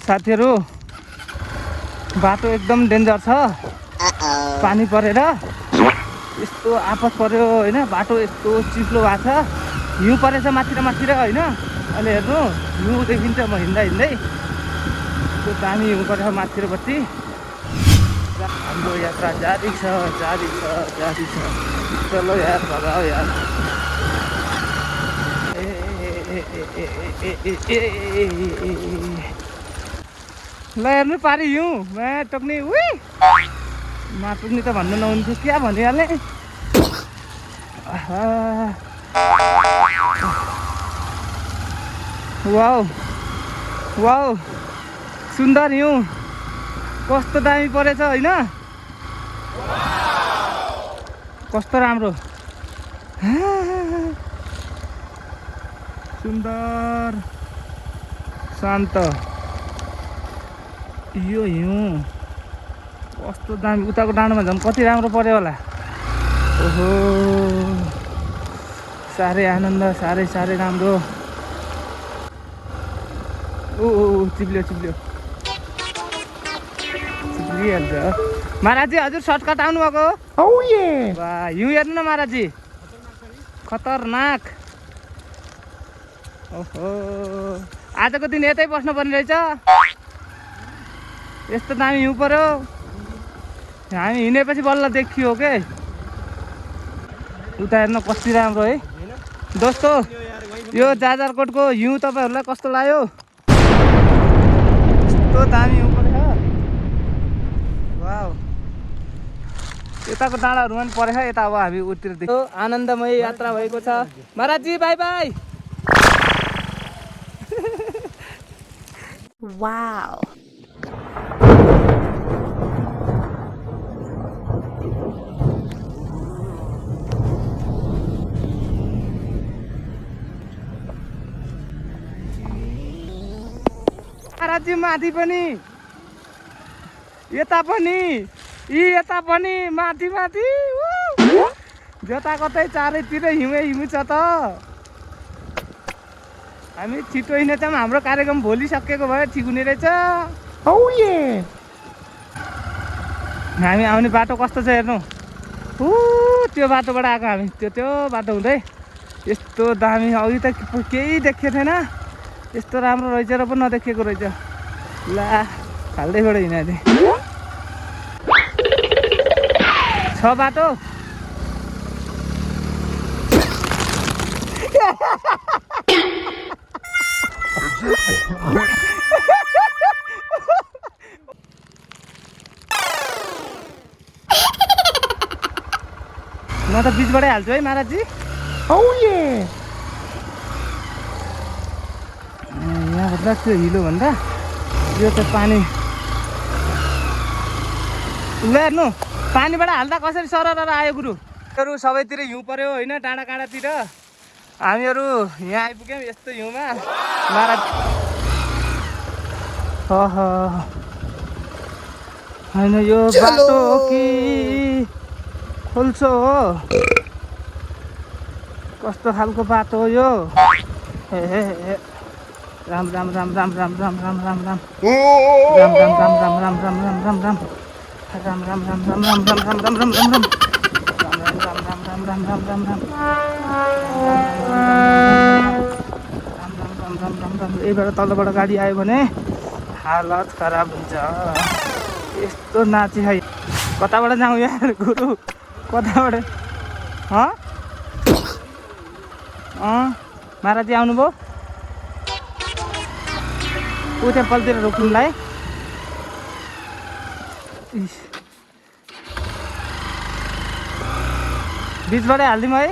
साथीहरु बाटो एकदम डेन्जर छ पानी परेर यस्तो आपत पर्यो हैन बाटो यस्तो चिप्लो भएको छ हिउँ परेछ माथि र हैन अहिले हेर्नु हिउँ देखिन्छ म हिँड्दै त्यो दामी हिउँ परेछ माथि र बत्ती हाम्रो यात्रा जारी छ चलो यार भगाओ यार ल हेर्नु पारि हिउँ टोक्ने उही माटुक्ने त भन्नु नहुन्थ्यो क्या भनिहालेँ वाउ वाउ सुन्दर हिउँ कस्तो दामी परेछ हैन कस्तो राम्रो सुन्दर शान्त यो हिउँ कस्तो दामी उताको डाँडोमा झन् कति राम्रो पर्यो होला ओहो साह्रै आनन्द साह्रै राम्रो ओ चिप्लिहाल्छ महाराजी हजुर सर्टकट आउनु भएको वाह हिउँ हेर्नु न महाराजी खतरनाक ओहो आजको दिन यतै बस्नुपर्ने रहेछ यस्तो दामी हिउँ पर्यो हामी हिँडेपछि बल्ल देखियो के उता हेर्न कति राम्रो है दोस्तो यो जाजरकोटको हिउँ तपाईँहरूलाई कस्तो लाग्यो यस्तो दामी हिउँ परेछ वाउ यताको डाँडाहरू पनि परेछ यता अब हामी उतिर देख्यो आनन्दमय यात्रा भएको छ महाराजी बाई बाई वाउ महाराजी माथि पनि यता पनि माथि जता कतै चारैतिर हिउँ छ त हामी छिटो हिँडेछौँ हाम्रो कार्यक्रम भोलि सकेको भए ठिक हुने रहेछ हामी आउने बाटो कस्तो छ हेर्नु त्यो बाटोबाट आएको हामी त्यो बाटो हुँदै यस्तो दामी अघि त केही देखेको थिएन यस्तो राम्रो रहेछ र पनि नदेखेको रहेछ ला खाल्दैबाट हिँडेको थिएँ छ बाटो म त बिचबाटै हाल्छु है महाराजी यहाँभन्दा त्यो हिलो भन्दा यो त पानी ल हेर्नु पानीबाट हाल्दा कसरी सरर आयो गुरु सबैतिर हिउँ पर्यो होइन डाँडा काँडातिर हामीहरू यहाँ आइपुग्यौँ यस्तो हिउँमा महाराज होइन यो बाटो कि खोल्छो हो कस्तो खालको बाटो हो यो राम राम राम राम राम राम राम राम राम राम राम राम राम राम राम राम राम राम यहीबाट तलबाट गाडी आयो भने हालत खराब हुन्छ यस्तो नाची है कताबाट जाउँ यार गुरु कताबाट महाराजी आउनुभयो ऊ त्यहाँ पल्तिर रोक्नुलाई बिचबाटै हालिदिउँ है